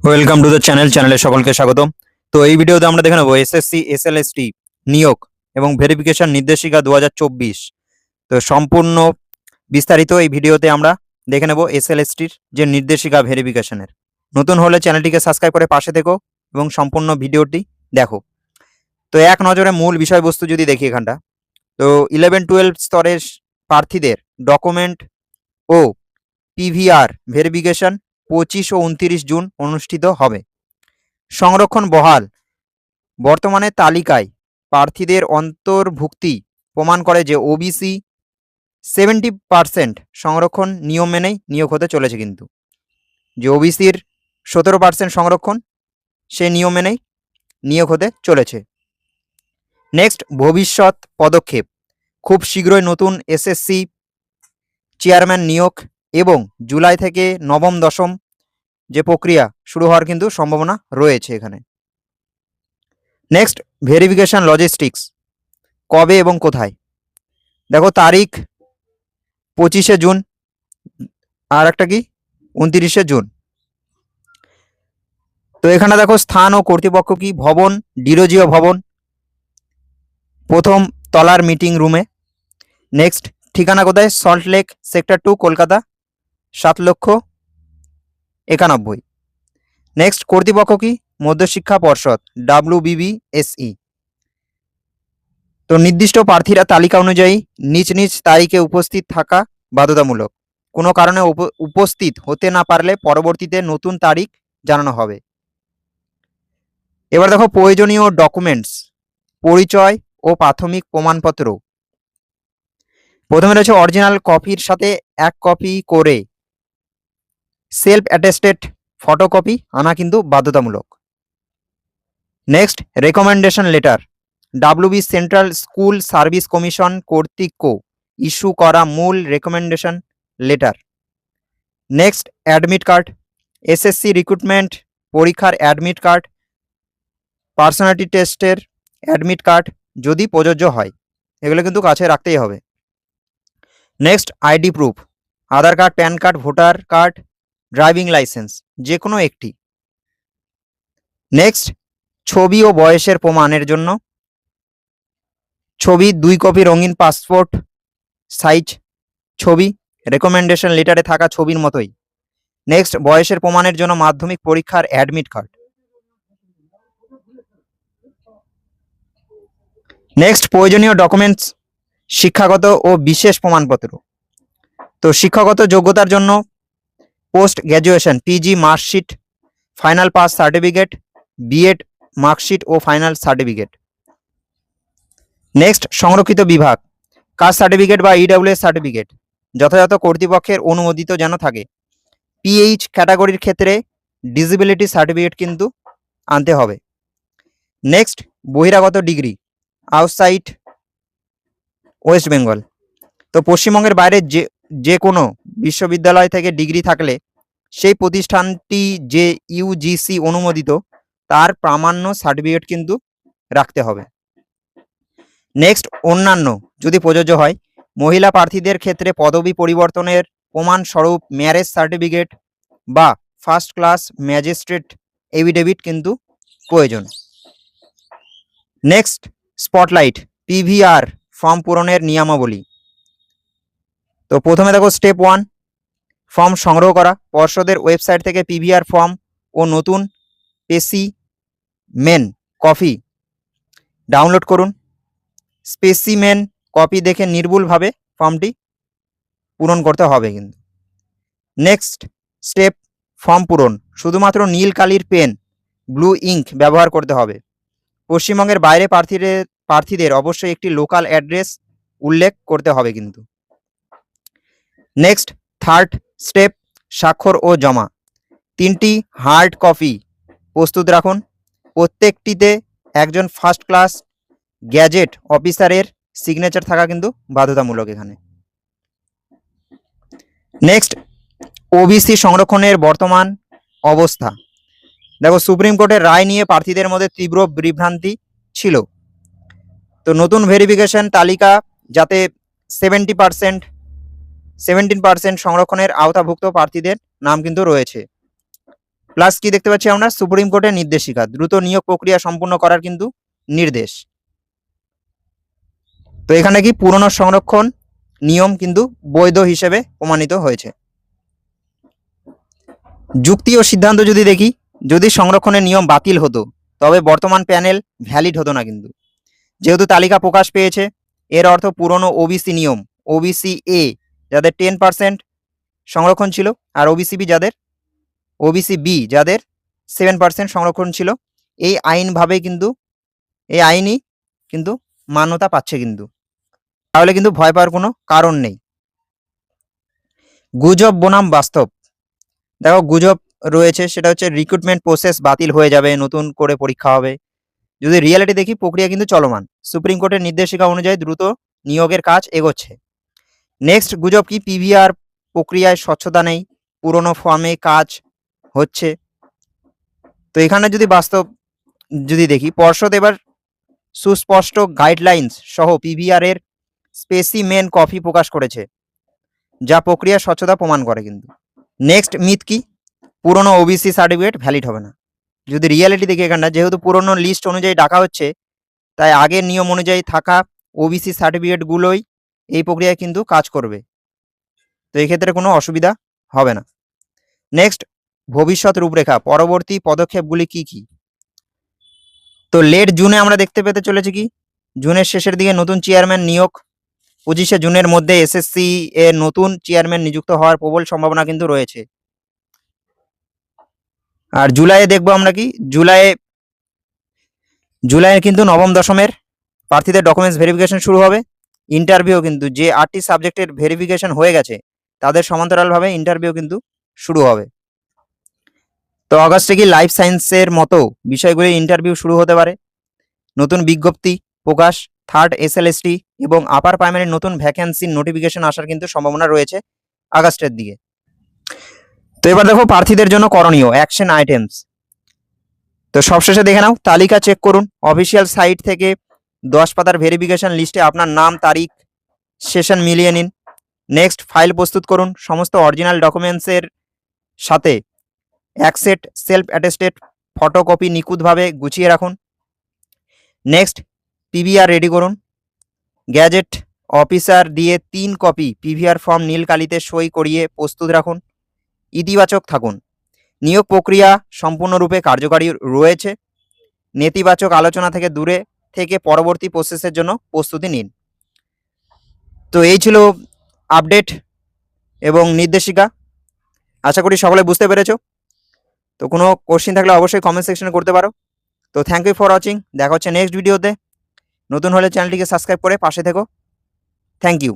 Welcome to the চ্যানেলে সকলকে স্বাগতম। তো এই ভিডিওতে আমরা দেখে নেব এসএসসি এসএলএসটি নিয়োগ এবং ভেরিফিকেশন নির্দেশিকা 2024। তো সম্পূর্ণ বিস্তারিত এই ভিডিওতে আমরা দেখে নেব এসএলএসটির যে নির্দেশিকা ভেরিফিকেশনের। নতুন হলে চ্যানেলটিকে সাবস্ক্রাইব করে পাশে থেকো এবং সম্পূর্ণ ভিডিওটি দেখো। তো এক নজরে মূল বিষয়বস্তু যদি দেখি এখানটা, তো 11-12 স্তরের প্রার্থীদের ডকুমেন্ট ও পিভিআর ভেরিফিকেশন 25 ও 29 জুন অনুষ্ঠিত হবে। সংরক্ষণ বহাল। বর্তমানে তালিকায় প্রার্থীদের অন্তর্ভুক্তি প্রমাণ করে যে ওবিসি 70% সংরক্ষণ নিয়ম মেনেই নিয়োগ হতে চলেছে। কিন্তু যে ওবিসির 17% সংরক্ষণ, সেই নিয়ম মেনেই নিয়োগ হতে চলেছে। নেক্সট, ভবিষ্যৎ পদক্ষেপ। খুব শীঘ্রই নতুন এসএসসি চেয়ারম্যান নিয়োগ এবং জুলাই থেকে নবম দশম যে প্রক্রিয়া শুরু হওয়ার কিন্তু সম্ভাবনা রয়েছে এখানে। Next, verification logistics. কবে এবং কোথায়? দেখো, তারিখ 25শে জুন, আর একটা কি 29শে জুন। তো এখানে দেখো স্থান ও কর্তৃপক্ষ কি, ভবন ডিরোজিও ভবন, প্রথম তলার মিটিং রুমে। নেক্সট, ঠিকানা কোথায়? সল্টলেক সেক্টর 2 কলকাতা 7,91,000। নেক্সট, কর্তৃপক্ষ কি, মধ্যশিক্ষা পর্ষদ WBBSE। তো নির্দিষ্ট প্রার্থীরা তালিকা অনুযায়ী নিজ নিজ তারিখে উপস্থিত থাকা বাধ্যতামূলক। কোনো কারণে উপস্থিত হতে না পারলে পরবর্তীতে নতুন তারিখ জানানো হবে। এবার দেখো প্রয়োজনীয় ডকুমেন্টস, পরিচয় ও প্রাথমিক প্রমাণপত্র। প্রথমে রয়েছে অরিজিনাল কপির সাথে 1 কপি করে সেলফ অ্যাটেস্টেড ফটোকপি আনা কিন্তু বাধ্যতামূলক। Next, recommendation letter WB central school service commission কর্তৃক ইস্যু করা মূল recommendation letter. Next, admit card, SSC recruitment পরীক্ষার অ্যাডমিট কার্ড, পার্সোনালিটি টেস্টের অ্যাডমিট কার্ড যদি প্রযোজ্য হয়, এগুলো কিন্তু কাছে রাখতেই হবে। Next, ID proof, Aadhaar card, PAN card, voter card, driving licence যে কোনো একটি। নেক্সট, ছবি ও বয়সের প্রমাণের জন্য ছবি 2 কপি রঙিন পাসপোর্ট সাইজ ছবি, রেকমেন্ডেশন লেটারে থাকা ছবির মতোই। নেক্সট, বয়সের প্রমাণের জন্য মাধ্যমিক পরীক্ষার অ্যাডমিট কার্ড। নেক্সট, প্রয়োজনীয় ডকুমেন্টস, শিক্ষাগত ও বিশেষ প্রমাণপত্র। তো শিক্ষাগত যোগ্যতার জন্য post graduation PG marksheet, final pass certificate, BEd marksheet ও ফাইনাল সার্টিফিকেট। নেক্সট, সংরক্ষিত বিভাগ, কাস্ট সার্টিফিকেট বা ইডব্লিউএস সার্টিফিকেট যথাযথ কর্তৃপক্ষের অনুমোদিত যেন থাকে। পিএইচ ক্যাটাগরির ক্ষেত্রে ডিসেবিলিটি সার্টিফিকেট কিন্তু আনতে হবে। নেক্সট, বহিরাগত ডিগ্রি আউটসাইড ওয়েস্ট বেঙ্গল। তো পশ্চিমবঙ্গের বাইরে যে কোনো বিশ্ববিদ্যালয় থেকে ডিগ্রি থাকলে সেই প্রতিষ্ঠানটি যে ইউজিসি অনুমোদিত তার প্রামাণ্য সার্টিফিকেট কিন্তু রাখতে হবে। নেক্সট, অন্যান্য যদি প্রযোজ্য হয়, মহিলা প্রার্থীদের ক্ষেত্রে পদবি পরিবর্তনের প্রমাণস্বরূপ ম্যারেজ সার্টিফিকেট বা ফার্স্ট ক্লাস ম্যাজিস্ট্রেট এফিডেভিট কিন্তু প্রয়োজন। নেক্সট, স্পটলাইট পিভিআর ফর্ম পূরণের নিয়মাবলী। তো প্রথমে দেখো স্টেপ 1, ফর্ম সংগ্রহ করা। পর্ষদের ওয়েবসাইট থেকে পিভিআর ফর্ম ও নতুন স্পেসিমেন কপি ডাউনলোড করুন। স্পেসিমেন কপি দেখে নির্ভুলভাবে ফর্মটি পূরণ করতে হবে কিন্তু। নেক্সট স্টেপ, ফর্ম পূরণ। শুধুমাত্র নীল কালির পেন, ব্লু ইঙ্ক ব্যবহার করতে হবে। পশ্চিমবঙ্গের বাইরে প্রার্থীদের অবশ্যই একটি লোকাল অ্যাড্রেস উল্লেখ করতে হবে কিন্তু। নেক্সট, থার্ড স্টেপ, স্বাক্ষর ও জমা। 3টি হার্ড কপি প্রস্তুত রাখুন। প্রত্যেকটিতে একজন ফার্স্ট ক্লাস গ্যাজেট অফিসারের সিগনেচার থাকা কিন্তু বাধ্যতামূলক এখানে। নেক্সট, ওবিসি সংরক্ষণের বর্তমান অবস্থা। দেখো, সুপ্রিম কোর্টের রায় নিয়ে প্রার্থীদের মধ্যে তীব্র বিভ্রান্তি ছিল। তো নতুন ভেরিফিকেশন তালিকা যাতে 17% সংরক্ষণের আওতাভুক্ত প্রার্থীদের নাম কিন্তু রয়েছে। প্লাস কি দেখতে পাচ্ছি আমরা, সুপ্রিম কোর্টের নির্দেশিকা, দ্রুত নিয়োগ প্রক্রিয়া সম্পূর্ণ করার কিন্তু নির্দেশ। তো এখানে কি পুরনো সংরক্ষণ নিয়ম কিন্তু বৈধ হিসেবে প্রমাণিত হয়েছে। যুক্তি ও সিদ্ধান্ত যদি দেখি, যদি সংরক্ষণের নিয়ম বাতিল হতো তবে বর্তমান প্যানেল ভ্যালিড হতো না কিন্তু। যেহেতু তালিকা প্রকাশ পেয়েছে, এর অর্থ পুরনো ওবিসি নিয়ম, ওবিসি এ যাদের 10% সংরক্ষণ ছিল, আর ওবিসি বি যাদের 7% সংরক্ষণ ছিল, এই আইনই কিন্তু মান্যতা পাচ্ছে কিন্তু। তাহলে কিন্তু ভয় পাওয়ার কোনো কারণ নেই। গুজব বনাম বাস্তব, দেখো গুজব রয়েছে, সেটা হচ্ছে রিক্রুটমেন্ট প্রসেস বাতিল হয়ে যাবে, নতুন করে পরীক্ষা হবে। যদি রিয়েলিটি দেখি, প্রক্রিয়া কিন্তু চলমান, সুপ্রিম কোর্টের নির্দেশিকা অনুযায়ী দ্রুত নিয়োগের কাজ এগোচ্ছে। নেক্সট গুজব কি, পিভিআর প্রক্রিয়ায় স্বচ্ছতা নেই, পুরনো ফর্মে কাজ হচ্ছে। তো এখানে যদি বাস্তব যদি দেখি, পর্ষদ এবার সুস্পষ্ট গাইডলাইন্স সহ পিভিআর এর স্পেসিমেন কপি প্রকাশ করেছে, যা প্রক্রিয়ার স্বচ্ছতা প্রমাণ করে কিন্তু। নেক্সট মিথ কি, পুরনো ওবিসি সার্টিফিকেট ভ্যালিড হবে না। যদি রিয়েলিটি দেখি, এখানটা যেহেতু পুরনো লিস্ট অনুযায়ী ডাকা হচ্ছে, তাই আগের নিয়ম অনুযায়ী থাকা ওবিসি সার্টিফিকেটগুলোই এই প্রক্রিয়ায় কিন্তু কাজ করবে। তো এই ক্ষেত্রে কোনো অসুবিধা হবে না। নেক্সট ভবিষ্যৎ রূপরেখা, পরবর্তী পদক্ষেপগুলি কি কি। তো লেট জুনে আমরা দেখতে পেতে চলেছি কি, জুনের শেষের দিকে নতুন চেয়ারম্যান নিয়োগ, 25শে জুনের মধ্যে এসএসসি এর নতুন চেয়ারম্যান নিযুক্ত হওয়ার প্রবল সম্ভাবনা কিন্তু রয়েছে। আর জুলাইয়ে দেখবো আমরা কি, জুলাইয়ে কিন্তু নবম দশমের প্রার্থীদের ডকুমেন্টস ভেরিফিকেশন শুরু হবে। ইন্টারভিউ কিন্তু যে 8টি সাবজেক্টের ভেরিফিকেশন হয়ে গেছে, তাদের সমান্তরালভাবে ইন্টারভিউ কিন্তু শুরু হবে। তো অগাস্টে কি লাইফ সায়েন্সের মতো বিষয়গুলির ইন্টারভিউ শুরু হতে পারে। নতুন বিজ্ঞপ্তি প্রকাশ, থার্ড এসএলএসটি এবং আপার প্রাইমারির নতুন ভ্যাকেন্সির নোটিফিকেশন আসার কিন্তু সম্ভাবনা রয়েছে আগস্টের দিকে। তো এবার দেখো প্রার্থীদের জন্য করণীয় অ্যাকশন আইটেমস। তো সবশেষে দেখে নাও, তালিকা চেক করুন, অফিসিয়াল সাইট থেকে 10 পাতার ভেরিফিকেশন লিস্টে আপনার নাম, তারিখ, সেশন মিলিয়ে নিন। নেক্সট ফাইল প্রস্তুত করুন, সমস্ত অরিজিনাল ডকুমেন্টসের সাথে এক সেট সেলফ অ্যাটেস্টেড ফটোকপি নিখুঁতভাবে গুছিয়ে রাখুন। নেক্সট পিভিআর রেডি করুন, গ্যাজেট অফিসার দিয়ে 3 কপি পিভিআর ফর্ম নীল কালিতে সই করিয়ে প্রস্তুত রাখুন। ইতিবাচক থাকুন, নিয়োগ প্রক্রিয়া সম্পূর্ণরূপে কার্যকারী রয়েছে। নেতিবাচক আলোচনা থেকে দূরে থেকে পরবর্তী প্রসেসের জন্য প্রস্তুতি নিন। তো এই ছিল আপডেট এবং নির্দেশিকা, আশা করি সকলে বুঝতে পেরেছো। তো কোনো কোশ্চেন থাকলে অবশ্যই কমেন্ট সেকশনে করতে পারো। তো থ্যাংক ইউ ফর ওয়াচিং, দেখা হচ্ছে নেক্সট ভিডিওতে। নতুন হলে চ্যানেলটিকে সাবস্ক্রাইব করে পাশে থেকো। Thank you.